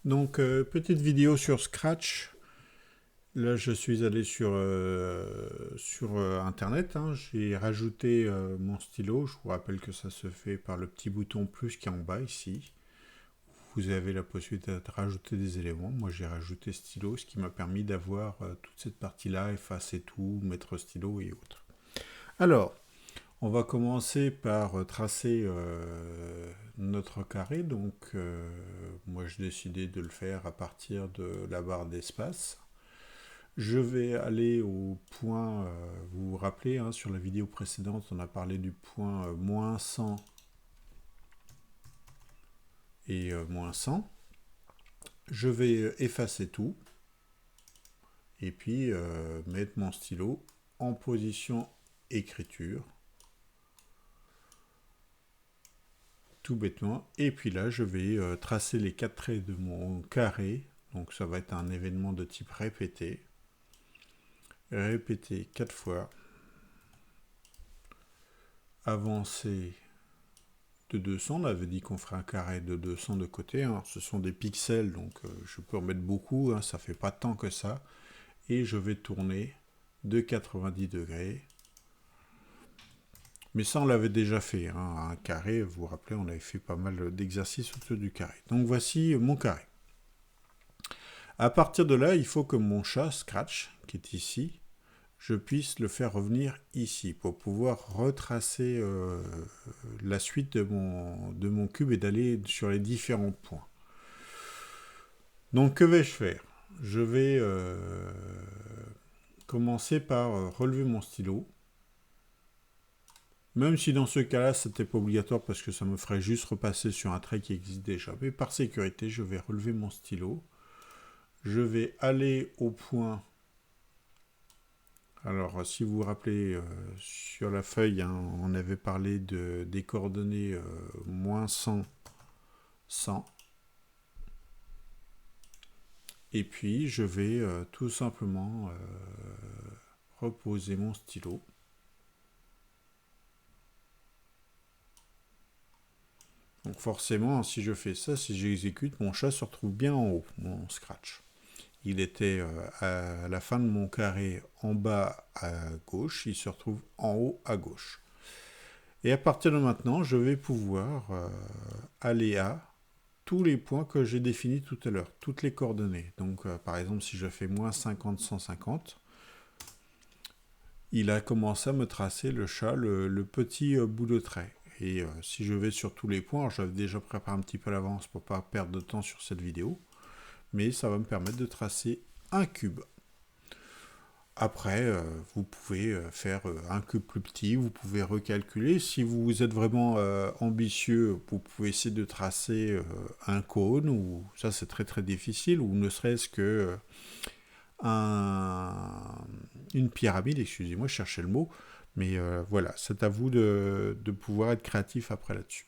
Donc, petite vidéo sur Scratch. Là, je suis allé sur Internet, hein. J'ai rajouté mon stylo. Je vous rappelle que ça se fait par le petit bouton plus qui est en bas ici. Vous avez la possibilité de rajouter des éléments. Moi, j'ai rajouté stylo, ce qui m'a permis d'avoir toute cette partie-là, effacer tout, mettre stylo et autres. Alors, on va commencer par tracer notre carré. Donc, moi, j'ai décidé de le faire à partir de la barre d'espace. Je vais aller au point, vous vous rappelez, hein, sur la vidéo précédente, on a parlé du point moins 100 et moins 100. Je vais effacer tout et puis mettre mon stylo en position écriture. Tout bêtement. Et puis là, je vais tracer les 4 traits de mon carré. Donc ça va être un événement de type répété. Répéter 4 fois. Avancer de 200. On avait dit qu'on ferait un carré de 200 de côté. Hein. Ce sont des pixels, donc je peux en mettre beaucoup. Hein. Ça fait pas tant que ça. Et je vais tourner de 90 degrés. Mais ça, on l'avait déjà fait. Hein. Un carré, vous vous rappelez, on avait fait pas mal d'exercices autour du carré. Donc voici mon carré. À partir de là, il faut que mon chat Scratch, qui est ici, je puisse le faire revenir ici pour pouvoir retracer la suite de mon cube et d'aller sur les différents points. Donc que vais-je faire? Je vais commencer par relever mon stylo. Même si dans ce cas-là, ce n'était pas obligatoire parce que ça me ferait juste repasser sur un trait qui existe déjà. Mais par sécurité, je vais relever mon stylo. Je vais aller au point. Alors, si vous vous rappelez, sur la feuille, hein, on avait parlé des coordonnées moins 100, 100. Et puis, je vais tout simplement reposer mon stylo. Donc forcément, si je fais ça, si j'exécute, mon chat se retrouve bien en haut, mon Scratch. Il était à la fin de mon carré en bas à gauche, il se retrouve en haut à gauche. Et à partir de maintenant, je vais pouvoir aller à tous les points que j'ai définis tout à l'heure, toutes les coordonnées. Donc par exemple, si je fais moins 50, 150, il a commencé à me tracer le chat, le petit bout de trait. Et si je vais sur tous les points, j'avais déjà préparé un petit peu à l'avance pour ne pas perdre de temps sur cette vidéo, mais ça va me permettre de tracer un cube. Après, vous pouvez faire un cube plus petit, vous pouvez recalculer. Si vous êtes vraiment ambitieux, vous pouvez essayer de tracer un cône, ou ça c'est très très difficile, ou ne serait-ce que une pyramide, excusez-moi, je cherchais le mot, mais voilà, c'est à vous de pouvoir être créatif après là-dessus.